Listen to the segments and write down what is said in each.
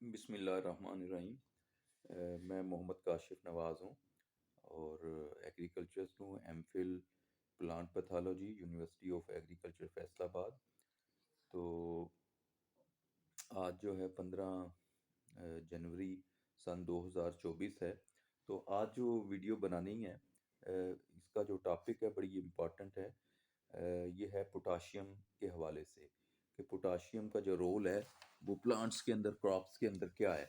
बिस्मिल्लाहिर्रहमानिर्रहीम। मैं मोहम्मद काशिफ़ नवाज़ हूँ और एग्रीकल्चर हूँ, MPhil plant pathology, university of agriculture Faisalabad. तो आज जो है 15 जनवरी सन 2024 है। तो आज जो वीडियो बनानी है, इसका जो टॉपिक है बड़ी इम्पोर्टेंट है। ये है पोटाशियम के हवाले से कि पोटाशियम का जो रोल है वो प्लांट्स के अंदर, क्रॉप्स के अंदर क्या है।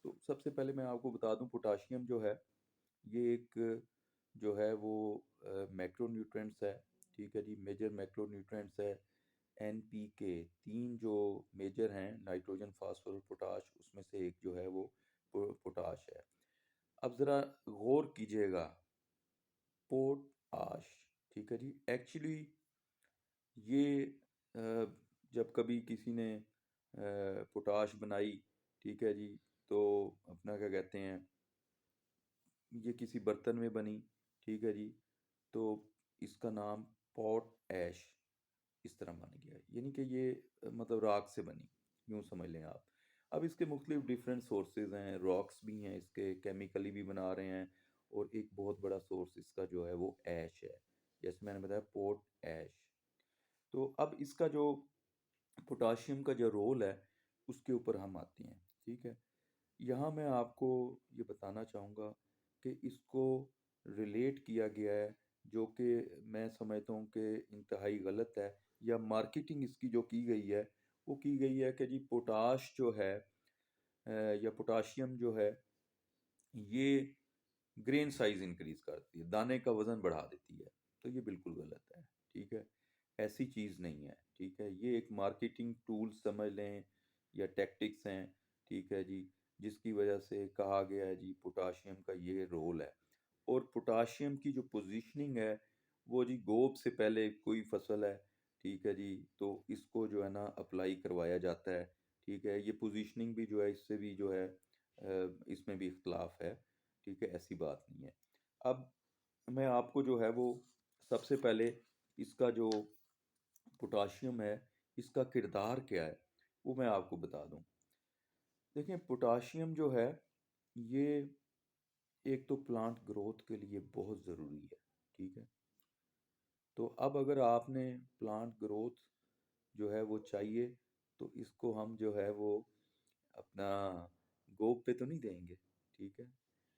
तो सबसे पहले मैं आपको बता दूं, पोटाशियम जो है ये एक जो है वो मैक्रोन्यूट्रेंट्स है। ठीक है जी, मेजर मैक्रोन्यूट्रेंट्स है। एनपीके, तीन जो मेजर हैं, नाइट्रोजन, फास्फोरस, पोटाश, उसमें से एक जो है वो पोटाश है। अब ज़रा गौर कीजिएगा, पोटाश। ठीक है जी, एक्चुअली ये जब कभी किसी ने पोटाश बनाई, ठीक है जी, तो अपना क्या कहते हैं, ये किसी बर्तन में बनी, ठीक है जी, तो इसका नाम पॉट ऐश इस तरह बन गया, यानी कि ये मतलब राख से बनी, यूँ समझ लें आप। अब इसके मुख्तलिफ डिफरेंट सोर्सेज हैं, रॉक्स भी हैं इसके, केमिकली भी बना रहे हैं, और एक बहुत बड़ा सोर्स इसका जो है वो ऐश है, जैसे मैंने बताया पोट ऐश। तो अब इसका जो पोटाशियम का जो रोल है उसके ऊपर हम आते हैं। ठीक है, यहाँ मैं आपको ये बताना चाहूँगा कि इसको रिलेट किया गया है, जो कि मैं समझता हूँ कि इंतहाई गलत है, या मार्केटिंग इसकी जो की गई है वो की गई है कि जी पोटाश जो है या पोटाशियम जो है ये ग्रेन साइज इंक्रीज करती है, दाने का वजन बढ़ा देती है। तो ये बिल्कुल गलत है। ठीक है, ऐसी चीज़ नहीं है। ठीक है, ये एक मार्केटिंग टूल समझ लें या टैक्टिक्स हैं। ठीक है जी, जिसकी वजह से कहा गया है जी पोटाशियम का ये रोल है। और पोटाशियम की जो पोजीशनिंग है वो जी गोब से पहले कोई फसल है, ठीक है जी, तो इसको जो है ना अप्लाई करवाया जाता है। ठीक है, ये पोजीशनिंग भी जो है इससे भी जो है इसमें भी इख्तलाफ है। ठीक है, ऐसी बात नहीं है। अब मैं आपको जो है वो सबसे पहले इसका जो पोटाशियम है, इसका किरदार क्या है, वो मैं आपको बता दूं। देखिए, पोटाशियम जो है ये एक तो प्लांट ग्रोथ के लिए बहुत ज़रूरी है। ठीक है, तो अब अगर आपने प्लांट ग्रोथ जो है वो चाहिए, तो इसको हम जो है वो अपना गोब पे तो नहीं देंगे। ठीक है,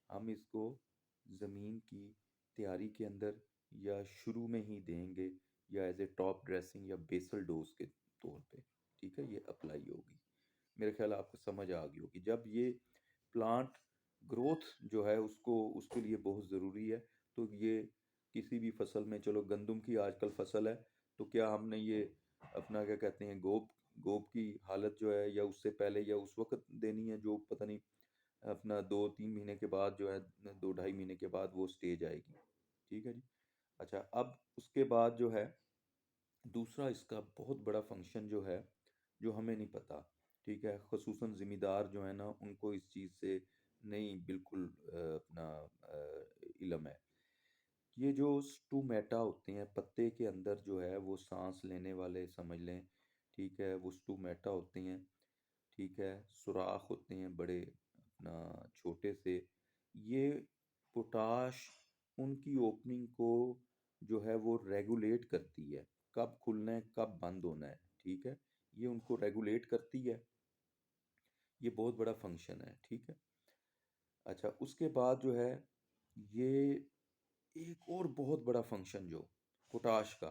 हम इसको ज़मीन की तैयारी के अंदर या शुरू में ही देंगे, या एज ए टॉप ड्रेसिंग या बेसल डोज के तौर पे। ठीक है, ये अप्लाई होगी। मेरे ख्याल आपको समझ आ गई होगी। जब ये प्लांट ग्रोथ जो है उसको उसके लिए बहुत ज़रूरी है, तो ये किसी भी फसल में, चलो गंदम की आजकल फसल है, तो क्या हमने ये अपना क्या कहते हैं गोब गोब की हालत जो है या उससे पहले या उस वक्त देनी है, जो पता नहीं अपना 2-3 महीने के बाद जो है, 2-2.5 महीने के बाद वो स्टेज आएगी। ठीक है जी। अच्छा, अब उसके बाद जो है दूसरा इसका बहुत बड़ा फंक्शन जो है, जो हमें नहीं पता। ठीक है, ख़ुसूसन ज़िम्मेदार जो है ना उनको इस चीज़ से नहीं बिल्कुल अपना इल्म है। ये जो स्टूमेटा होते हैं पत्ते के अंदर जो है वो सांस लेने वाले समझ लें। ठीक है, वो स्टूमेटा होते हैं। ठीक है, सुराख होते हैं बड़े अपना छोटे से। ये पोटाश उनकी ओपनिंग को जो है वो रेगुलेट करती है, कब खुलना है कब बंद होना है। ठीक है, ये उनको रेगुलेट करती है। ये बहुत बड़ा फंक्शन है। ठीक है। अच्छा, उसके बाद जो है ये एक और बहुत बड़ा फंक्शन जो पोटाश का,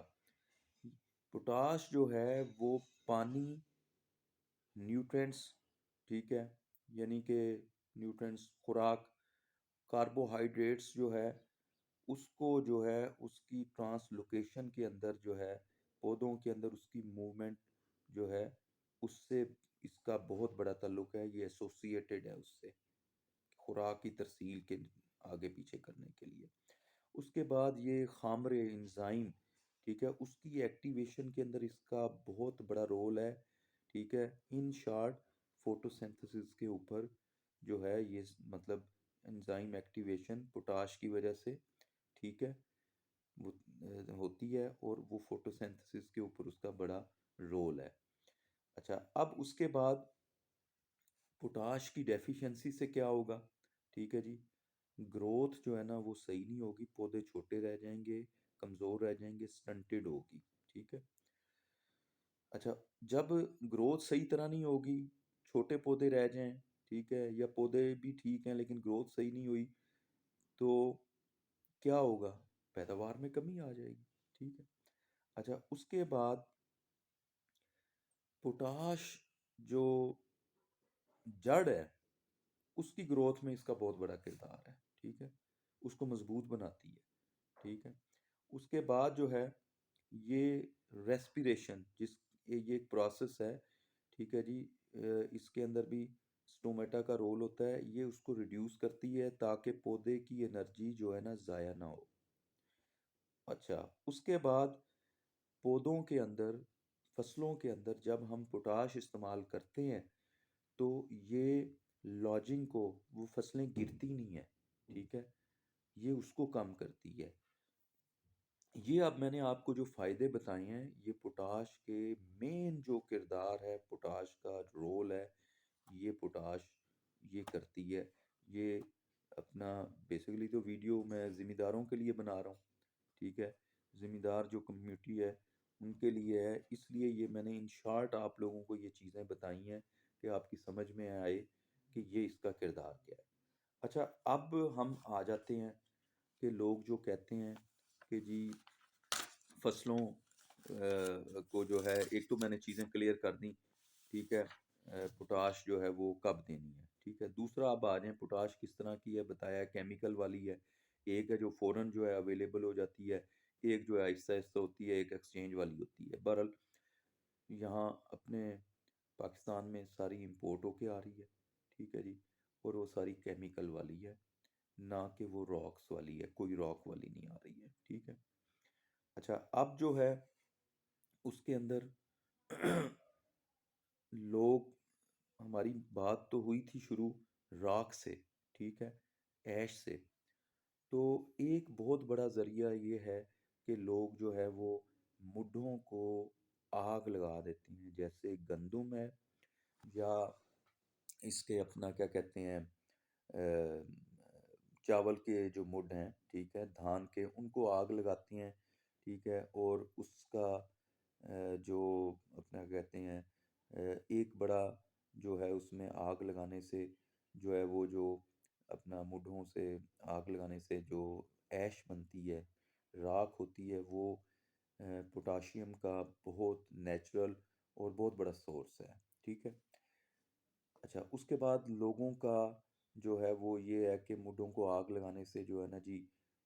पोटाश जो है वो पानी, न्यूट्रिएंट्स, ठीक है, यानी कि न्यूट्रिएंट्स, खुराक, कार्बोहाइड्रेट्स जो है उसको जो है उसकी ट्रांसलोकेशन के अंदर जो है पौधों के अंदर उसकी मूवमेंट जो है उससे इसका बहुत बड़ा ताल्लुक है। ये एसोसिएटेड है उससे, खुराक की तरसील के आगे पीछे करने के लिए। उसके बाद ये खामरे एंजाइम, ठीक है, उसकी एक्टिवेशन के अंदर इसका बहुत बड़ा रोल है। ठीक है, इन शॉर्ट फोटोसिंथेसिस के ऊपर जो है ये मतलब एंजाइम एक्टिवेशन पोटाश की वजह से, ठीक है, वो होती है, और वो फोटोसिंथेसिस के ऊपर उसका बड़ा रोल है। अच्छा, अब उसके बाद पोटाश की डेफिशिएंसी से क्या होगा? ठीक है जी, ग्रोथ जो है ना वो सही नहीं होगी, पौधे छोटे रह जाएंगे, कमज़ोर रह जाएंगे, स्टंटेड होगी। ठीक है। अच्छा, जब ग्रोथ सही तरह नहीं होगी, छोटे पौधे रह जाएं, ठीक है, या पौधे भी ठीक हैं लेकिन ग्रोथ सही नहीं हुई, तो क्या होगा? पैदावार में कमी आ जाएगी। ठीक है। अच्छा, उसके बाद पोटाश जो जड़ है उसकी ग्रोथ में इसका बहुत बड़ा किरदार है। ठीक है, उसको मजबूत बनाती है। ठीक है। उसके बाद जो है ये रेस्पिरेशन, ये एक प्रोसेस है। ठीक है जी, इसके अंदर भी स्टोमेटा का रोल होता है, ये उसको रिड्यूस करती है ताकि पौधे की एनर्जी जो है ना ज़ाया ना हो। अच्छा, उसके बाद पौधों के अंदर, फसलों के अंदर जब हम पोटाश इस्तेमाल करते हैं तो ये लॉजिंग को, वो फसलें गिरती नहीं है। ठीक है, ये उसको कम करती है। ये अब मैंने आपको जो फ़ायदे बताए हैं, ये पोटाश के मेन जो किरदार है, पोटाश का रोल है, ये पोटाश ये करती है। ये अपना बेसिकली तो वीडियो मैं ज़िम्मेदारों के लिए बना रहा हूँ। ठीक है, ज़िम्मेदार जो कम्युनिटी है उनके लिए है, इसलिए ये मैंने इन शॉर्ट आप लोगों को ये चीज़ें बताई हैं कि आपकी समझ में आए कि ये इसका किरदार क्या है। अच्छा, अब हम आ जाते हैं कि लोग जो कहते हैं कि जी फसलों को जो है, एक तो मैंने चीज़ें क्लियर कर दी। ठीक है, पोटाश जो है वो कब देनी है। ठीक है, दूसरा अब आ जाएं, पोटाश किस तरह की है, बताया है केमिकल वाली है। एक है जो फ़ौरन जो है अवेलेबल हो जाती है, एक जो है आहिस्ता आहिस्ता होती है, एक एक्सचेंज वाली होती है। बहरहाल यहाँ अपने पाकिस्तान में सारी इंपोर्ट होके आ रही है। ठीक है जी, और वो सारी केमिकल वाली है, ना कि वो रॉक्स वाली है, कोई रॉक वाली नहीं आ रही है। ठीक है। अच्छा, अब जो है उसके अंदर लोग, हमारी बात तो हुई थी शुरू राख से। ठीक है, ऐश से। तो एक बहुत बड़ा ज़रिया ये है कि लोग जो है वो मुड्ढों को आग लगा देते हैं, जैसे गंदुम है या इसके अपना क्या कहते हैं, चावल के जो मुड हैं, ठीक है, धान के, उनको आग लगाती हैं। ठीक है, और उसका जो अपना कहते हैं एक बड़ा जो है उसमें आग लगाने से जो है वो जो अपना मुढों से आग लगाने से जो ऐश बनती है, राख होती है, वो पोटाशियम का बहुत नेचुरल और बहुत बड़ा सोर्स है। ठीक है। अच्छा, उसके बाद लोगों का जो है वो ये है कि मुड्ढों को आग लगाने से जो है ना जी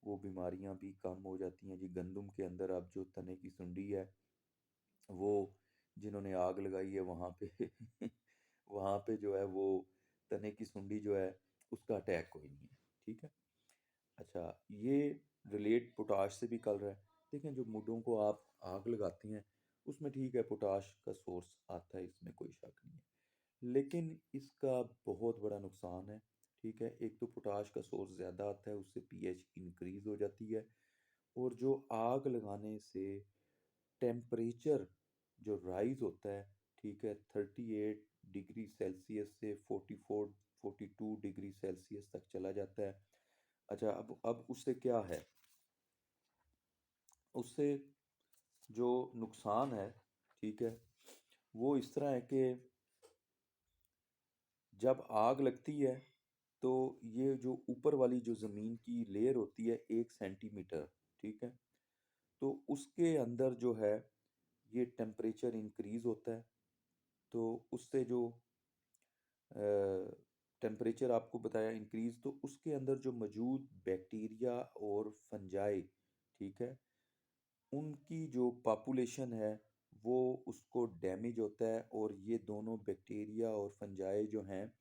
वो बीमारियां भी कम हो जाती हैं जी। गंदम के अंदर अब जो तने की सुंडी है, वो जिन्होंने आग लगाई है वहाँ पे वहाँ पे जो है वो तने की सुंडी जो है उसका अटैक कोई नहीं है। ठीक है। अच्छा, ये रिलेट पोटाश से भी कर रहा है। देखें, जो मुड्ढों को आप आग लगाती हैं उसमें ठीक है पोटाश का सोर्स आता है, इसमें कोई शक नहीं है, लेकिन इसका बहुत बड़ा नुकसान है। ठीक है, एक तो पोटाश का सोर्स ज़्यादा आता है, उससे पीएच इंक्रीज हो जाती है, और जो आग लगाने से टेम्परेचर जो राइज होता है, ठीक है, 38 डिग्री सेल्सियस से 44 42 डिग्री सेल्सियस तक चला जाता है। अच्छा, अब उससे क्या है, उससे जो नुकसान है, ठीक है, वो इस तरह है कि जब आग लगती है तो ये जो ऊपर वाली जो ज़मीन की लेयर होती है 1 सेंटीमीटर, ठीक है, तो उसके अंदर जो है ये टेम्परेचर इंक्रीज होता है। तो उससे जो टेम्परेचर आपको बताया इंक्रीज, तो उसके अंदर जो मौजूद बैक्टीरिया और फंजाई, ठीक है, उनकी जो पॉपुलेशन है वो उसको डैमेज होता है, और ये दोनों बैक्टीरिया और फंजाई जो हैं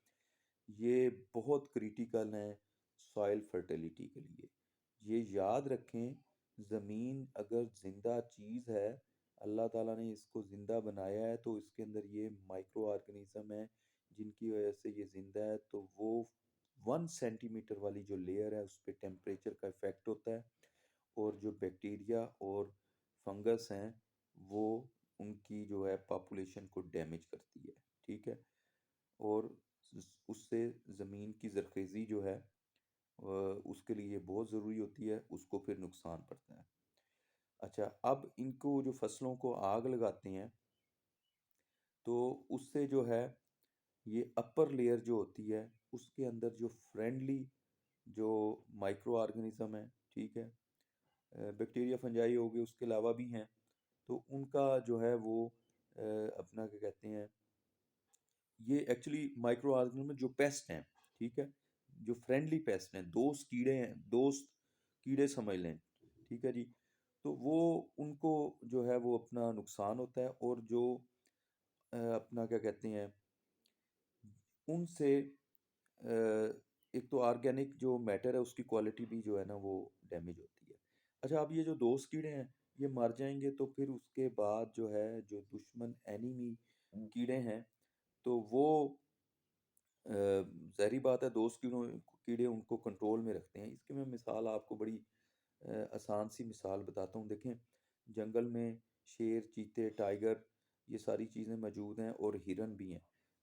ये बहुत क्रिटिकल हैं सॉइल फर्टिलिटी के लिए। ये याद रखें, ज़मीन अगर ज़िंदा चीज़ है, अल्लाह ताला ने इसको ज़िंदा बनाया है, तो इसके अंदर ये माइक्रो ऑर्गेनिज़म है जिनकी वजह से ये ज़िंदा है। तो वो 1 सेंटीमीटर वाली जो लेयर है उस पे टेम्परेचर का इफ़ेक्ट होता है, और जो बैक्टीरिया और फंगस हैं वो उनकी जो है पॉपुलेशन को डैमेज करती है। ठीक है, और उससे ज़मीन की ज़रख़ेज़ी जो है उसके लिए बहुत ज़रूरी होती है, उसको फिर नुकसान पड़ता है। अच्छा, अब इनको जो फसलों को आग लगाते हैं, तो उससे जो है ये अपर लेयर जो होती है, उसके अंदर जो फ्रेंडली जो माइक्रो ऑर्गेनिज्म है, ठीक है, बैक्टीरिया फंजाई हो गए, उसके अलावा भी हैं, तो उनका जो है वो अपना क्या कहते हैं, ये एक्चुअली माइक्रो ऑर्गेनिज्म जो पेस्ट हैं, ठीक है, जो फ्रेंडली पेस्ट हैं, दोस्त कीड़े हैं, दोस्त कीड़े समझ लें, ठीक है जी। तो वो उनको जो है वो अपना नुकसान होता है, और जो अपना क्या कहते हैं, उनसे एक तो ऑर्गेनिक जो मैटर है उसकी क्वालिटी भी जो है ना वो डैमेज होती है। अच्छा, अब ये जो दोस्त कीड़े हैं ये मर जाएंगे, तो फिर उसके बाद जो है जो दुश्मन एनिमी कीड़े हैं, तो वो ज़ाहिर बात है दोस्त कीड़े उनको कंट्रोल में रखते हैं। इसकी मैं मिसाल आपको बड़ी आसान सी मिसाल बताता हूँ। देखें, जंगल में शेर, चीते, टाइगर, ये सारी चीज़ें मौजूद हैं, और हिरन भी हैं।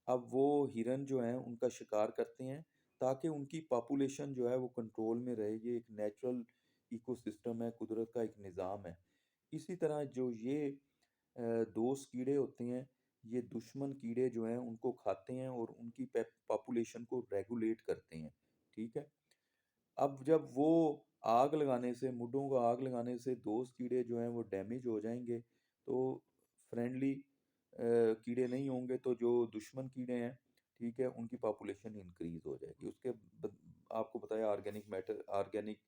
अब वो हिरन जो हैं उनका शिकार करते हैं ताकि उनकी पॉपुलेशन जो है वो कंट्रोल में रहे। ये एक नेचुरल इकोसिस्टम है, कुदरत का एक निज़ाम है। इसी तरह जो ये दोस्त कीड़े होते हैं, ये दुश्मन कीड़े जो हैं उनको खाते हैं और उनकी पॉपुलेशन को रेगुलेट करते हैं, ठीक है। अब जब वो आग लगाने से, मुड्डों को आग लगाने से दोस्त कीड़े जो हैं वो डैमेज हो जाएंगे, तो फ्रेंडली कीड़े नहीं होंगे, तो जो दुश्मन कीड़े हैं, ठीक है, उनकी पॉपुलेशन इंक्रीज हो जाएगी। आपको बताया ऑर्गेनिक मैटर, ऑर्गेनिक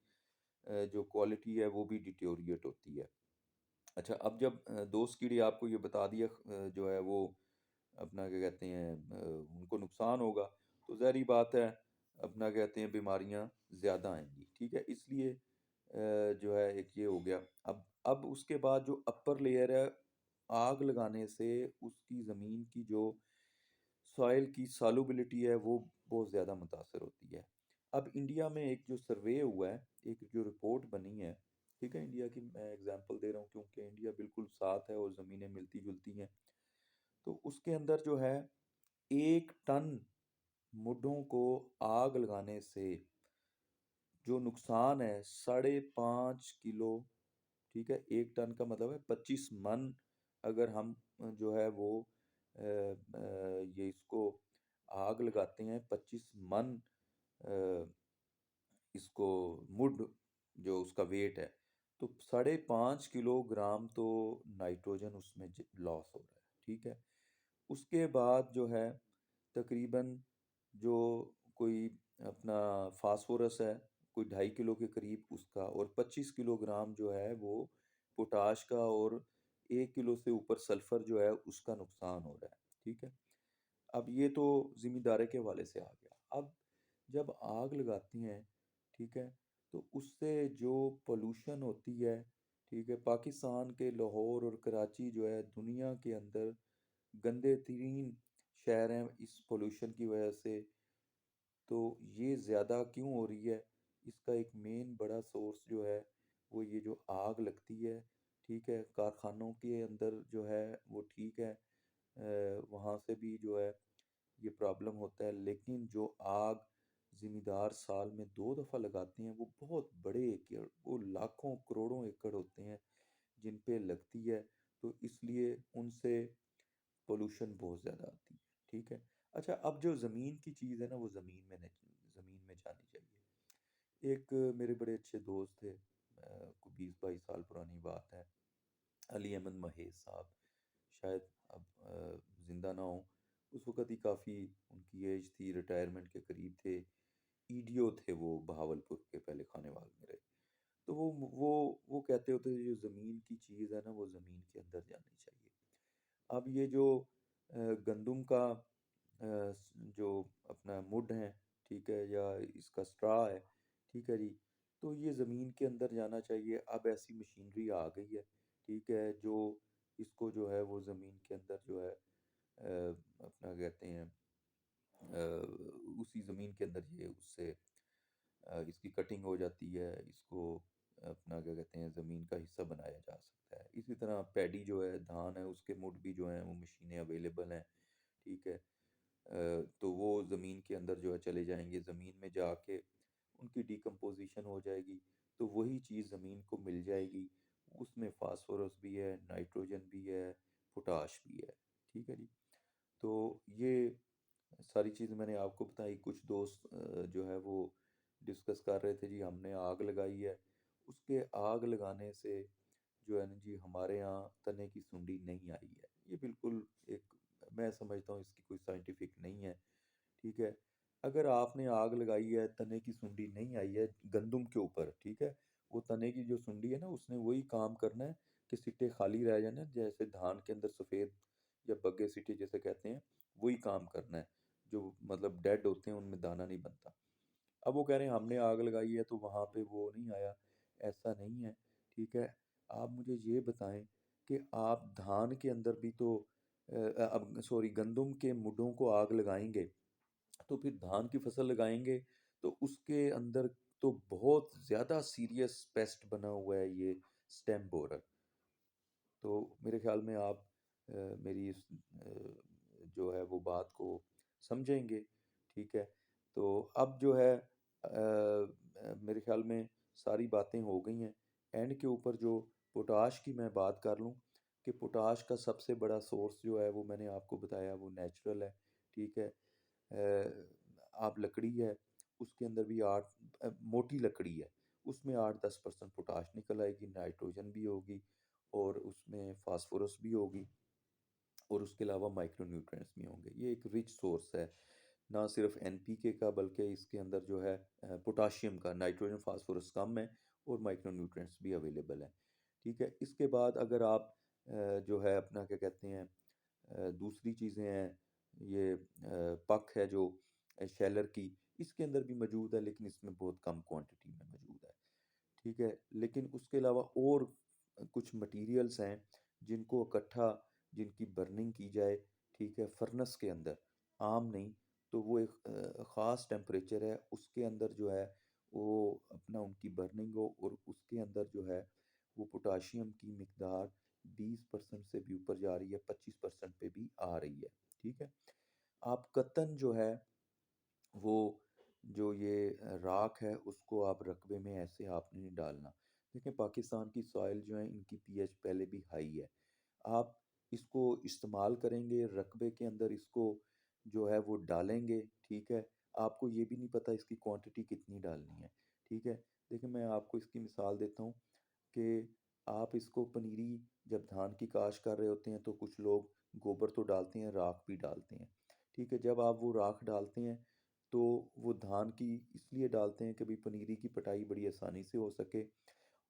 जो क्वालिटी है वो भी डिटोरिएट होती है। अच्छा, अब जब दोस्त कीड़े आपको ये बता दिया जो है वो अपना क्या कहते हैं उनको नुकसान होगा, तो ज़ाहिर बात है अपना कहते हैं बीमारियां ज़्यादा आएंगी, ठीक है। इसलिए जो है एक ये हो गया। अब उसके बाद जो अपर लेयर है, आग लगाने से उसकी ज़मीन की जो सॉइल की सॉल्युबिलिटी है वो बहुत ज़्यादा मुतासर होती है। अब इंडिया में एक जो सर्वे हुआ है, एक जो रिपोर्ट बनी है, ठीक है, इंडिया की मैं एग्जांपल दे रहा हूँ क्योंकि इंडिया बिल्कुल साथ है और ज़मीनें मिलती जुलती हैं। तो उसके अंदर जो है 1 टन मुड्ढों को आग लगाने से जो नुकसान है 5.5 किलो, ठीक है, 1 टन का मतलब है 25 मन। अगर हम जो है वो ये इसको आग लगाते हैं 25 मन इसको मुड जो उसका वेट है, तो 5.5 किलोग्राम तो नाइट्रोजन उसमें लॉस हो रहा है, ठीक है। उसके बाद जो है तकरीबन जो कोई अपना फास्फोरस है, कोई 2.5 किलो के करीब उसका, और 25 किलोग्राम जो है वो पोटाश का, और 1 किलो से ऊपर सल्फर जो है उसका नुकसान हो रहा है, ठीक है। अब ये तो जिम्मेदारी के हवाले से आ गया। अब जब आग लगाती हैं, ठीक है, तो उससे जो पोल्यूशन होती है, ठीक है, पाकिस्तान के लाहौर और कराची जो है दुनिया के अंदर गंदे तरीन शहर हैं इस पोल्यूशन की वजह से। तो ये ज़्यादा क्यों हो रही है, इसका एक मेन बड़ा सोर्स जो है वो ये जो आग लगती है, ठीक है, कारखानों के अंदर जो है वो ठीक है, वहाँ से भी जो है ये प्रॉब्लम होता है। लेकिन जो आग ज़िम्मेदार साल में 2 दफ़ा लगाते हैं वो बहुत बड़े एकड़, वो लाखों करोड़ों एकड़ होते हैं जिन पे लगती है, तो इसलिए उनसे पोल्यूशन बहुत ज़्यादा आती है, ठीक है। अच्छा, अब जो ज़मीन की चीज़ है ना वो ज़मीन में जानी चाहिए। एक मेरे बड़े अच्छे दोस्त थे, कोई 20-22 साल पुरानी बात है, अली अहमद महेश साहब, शायद अब ज़िंदा ना हो। उस वक़्त ही काफ़ी उनकी एज थी, रिटायरमेंट के करीब थे। ईडीओ थे वो, बहावलपुर के, पहले खानेवाल में रहे। तो वो कहते होते थे जो ज़मीन की चीज़ है ना वो ज़मीन के अंदर जानी चाहिए। अब ये जो गंदम का जो अपना मुड है, ठीक है, या इसका स्ट्रा है, ठीक है जी, तो ये ज़मीन के अंदर जाना चाहिए। अब ऐसी मशीनरी आ गई है, ठीक है, जो इसको जो है वो ज़मीन के अंदर जो है अपना कहते हैं उसी ज़मीन के अंदर ये उससे इसकी कटिंग हो जाती है, इसको अपना क्या कहते हैं ज़मीन का हिस्सा बनाया जा सकता है। इसी तरह पैडी जो है, धान है, उसके मुड भी जो हैं वो मशीनें अवेलेबल हैं, ठीक है। तो वो ज़मीन के अंदर जो है चले जाएँगे, ज़मीन में जाके उनकी डिकम्पोज़िशन हो जाएगी, तो वही चीज़ ज़मीन को मिल जाएगी। उसमें फ़ॉस्फ़ोरस भी है, नाइट्रोजन भी है, पोटाश भी है। ठीक है जी? तो ये सारी चीज़ मैंने आपको बताई। कुछ दोस्त जो है वो डिस्कस कर रहे थे जी हमने आग लगाई है। उसके आग लगाने से जो है ना जी हमारे यहाँ तने की सुंडी नहीं आई है। ये बिल्कुल एक, मैं समझता हूँ इसकी कोई साइंटिफिक नहीं है। ठीक है? अगर आपने आग लगाई है, तने की सुंडी नहीं आई है गंदुम के ऊपर, ठीक है? वो तने की जो सुंडी है ना उसने वही काम करना है कि सिट्टे खाली रह जाए ना, जैसे धान के अंदर सफ़ेद या बग्गे सिट्टे जैसे कहते हैं, वही काम करना है। जो मतलब डेड होते हैं उनमें दाना नहीं बनता। अब वो कह रहे हैं हमने आग लगाई है तो वहाँ पे वो नहीं आया, ऐसा नहीं है। ठीक है? आप मुझे ये बताएं कि आप धान के अंदर भी तो अब सॉरी गंदुम के मुड्ढों को आग लगाएंगे, तो फिर धान की फसल लगाएंगे तो उसके अंदर तो बहुत ज़्यादा सीरियस पेस्ट बना हुआ है ये स्टेम बोरर। तो मेरे ख्याल में आप मेरी इस जो है वो बात को समझेंगे। ठीक है? तो अब जो है मेरे ख्याल में सारी बातें हो गई हैं। एंड के ऊपर जो पोटाश की मैं बात कर लूँ कि पोटाश का सबसे बड़ा सोर्स जो है वो मैंने आपको बताया, वो नेचुरल है। ठीक है? आप लकड़ी है, उसके अंदर भी मोटी लकड़ी है, उसमें 8-10% पोटाश निकल आएगी, नाइट्रोजन भी होगी और उसमें फास्फोरस भी होगी और उसके अलावा माइक्रो न्यूट्रिएंट्स भी होंगे। ये एक रिच सोर्स है, ना सिर्फ एनपीके का बल्कि इसके अंदर जो है पोटाशियम का, नाइट्रोजन फास्फोरस कम है और माइक्रो न्यूट्रिएंट्स भी अवेलेबल है। ठीक है? इसके बाद अगर आप जो है अपना क्या कहते हैं दूसरी चीज़ें हैं, ये पक है जो शेलर की, इसके अंदर भी मौजूद है लेकिन इसमें बहुत कम क्वांटिटी में मौजूद है। ठीक है? लेकिन उसके अलावा और कुछ मटेरियल्स हैं जिनको इकट्ठा, जिनकी बर्निंग की जाए, ठीक है, फर्नेस के अंदर, आम नहीं, तो वो एक ख़ास टेम्परेचर है, उसके अंदर जो है वो अपना उनकी बर्निंग हो और उसके अंदर जो है वो पोटाशियम की मिकदार 20% से भी ऊपर जा रही है, 25% पे भी आ रही है। ठीक है? आप कतन जो है वो जो ये राख है उसको आप रकबे में ऐसे आपने नहीं डालना। देखिए पाकिस्तान की सॉइल जो है इनकी पीएच पहले भी हाई है। आप इसको इस्तेमाल करेंगे रकबे के अंदर, इसको जो है वो डालेंगे, ठीक है? आपको ये भी नहीं पता इसकी क्वांटिटी कितनी डालनी है, ठीक है? देखिए मैं आपको इसकी मिसाल देता हूँ कि आप इसको पनीरी, जब धान की काश्त कर रहे होते हैं तो कुछ लोग गोबर तो डालते हैं, राख भी डालते हैं। ठीक है? जब आप वो राख डालते हैं तो वो धान की इसलिए डालते हैं कि भाई पनीरी की पिटाई बड़ी आसानी से हो सके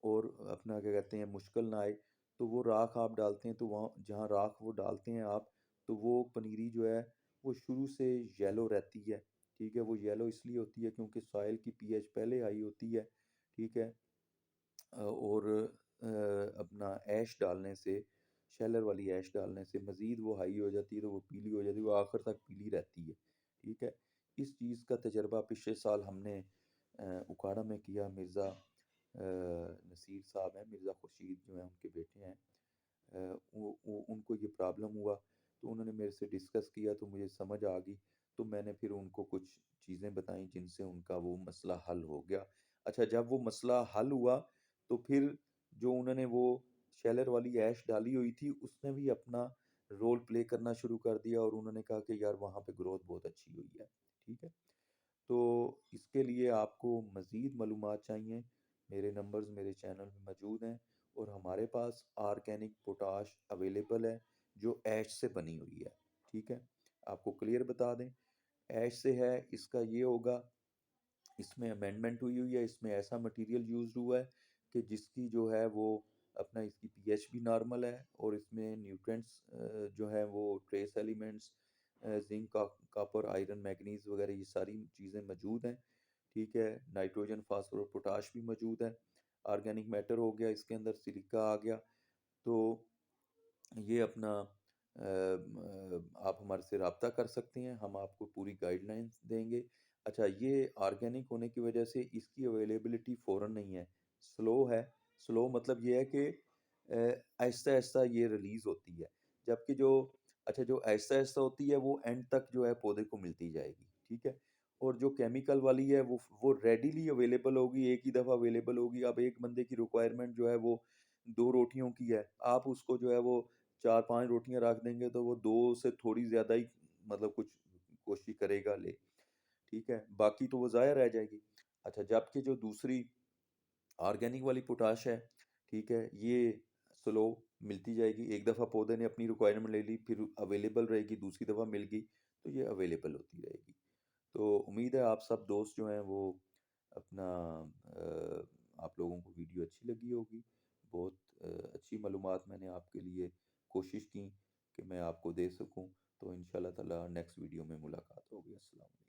और अपना क्या कहते हैं मुश्किल ना आए। तो वो राख आप डालते हैं तो वहाँ जहाँ राख वो डालते हैं आप, तो वो पनीरी जो है वो शुरू से येलो रहती है। ठीक है? वो येलो इसलिए होती है क्योंकि सॉइल की पीएच पहले हाई होती है। ठीक है? और अपना ऐश डालने से, शेलर वाली ऐश डालने से मज़ीद वो हाई हो जाती है, तो वो पीली हो जाती है, वो आखिर तक पीली रहती है। ठीक है? इस चीज़ का तजर्बा पिछले साल हमने उकाड़ा में किया। मिर्ज़ा नसीर साहब हैं, मिर्ज़ा खुर्शीद जो हैं उनके बेटे हैं, वो उनको ये प्रॉब्लम हुआ तो उन्होंने मेरे से डिस्कस किया तो मुझे समझ आ गई। तो मैंने फिर उनको कुछ चीज़ें बताई जिनसे उनका वो मसला हल हो गया। अच्छा, जब वो मसला हल हुआ तो फिर जो उन्होंने वो शेलर वाली ऐश डाली हुई थी उसने भी अपना रोल प्ले करना शुरू कर दिया और उन्होंने कहा कि यार वहाँ पे ग्रोथ बहुत अच्छी हुई है। ठीक है? तो इसके लिए आपको मज़ीद मालूमात चाहिए, मेरे नंबर्स मेरे चैनल में मौजूद हैं और हमारे पास ऑर्गेनिक पोटाश अवेलेबल है जो ऐश से बनी हुई है। ठीक है? आपको क्लियर बता दें, ऐश से है, इसका ये होगा, इसमें अमेंडमेंट हुई हुई है, इसमें ऐसा मटेरियल यूज़ हुआ है कि जिसकी जो है वो अपना इसकी पीएच भी नॉर्मल है और इसमें न्यूट्रिएंट्स जो है वो trace elements zinc copper iron manganese वगैरह ये सारी चीज़ें मौजूद हैं। ठीक है? नाइट्रोजन फास्फोरस पोटाश भी मौजूद है। ऑर्गेनिक मैटर हो गया, इसके अंदर सिलिका आ गया। तो ये अपना आप हमारे से रब्ता कर सकते हैं, हम आपको पूरी गाइडलाइंस देंगे। अच्छा, ये ऑर्गेनिक होने की वजह से इसकी अवेलेबिलिटी फ़ौरन नहीं है, स्लो है। स्लो मतलब ये है कि आहिस्ता आहिस्ता ये रिलीज़ होती है, जबकि जो अच्छा, जो आहिस्ता-आहिस्ता होती है वो एंड तक जो है पौधे को मिलती जाएगी, ठीक है? और जो केमिकल वाली है वो रेडीली अवेलेबल होगी, एक ही दफ़ा अवेलेबल होगी। अब एक बंदे की रिक्वायरमेंट जो है वो 2 रोटियों की है, आप उसको जो है वो 4-5 रोटियाँ रख देंगे तो वो 2 से थोड़ी ज़्यादा ही मतलब कुछ कोशिश करेगा ले, ठीक है? बाकी तो वो ज़ाया रह जाएगी। अच्छा, जबकि जो दूसरी ऑर्गेनिक वाली पोटाश है, ठीक है, ये स्लो मिलती जाएगी। एक दफ़ा पौधे ने अपनी रिक्वायरमेंट ले ली, फिर अवेलेबल रहेगी, दूसरी दफ़ा मिल गई तो ये अवेलेबल होती रहेगी। तो उम्मीद है आप सब दोस्त जो हैं वो अपना आप लोगों को वीडियो अच्छी लगी होगी। बहुत अच्छी मालूमात मैंने आपके लिए कोशिश की कि मैं आपको दे सकूं। तो इंशाल्लाह ताला नेक्स्ट वीडियो में मुलाकात होगी। अस्सलाम वालेकुम।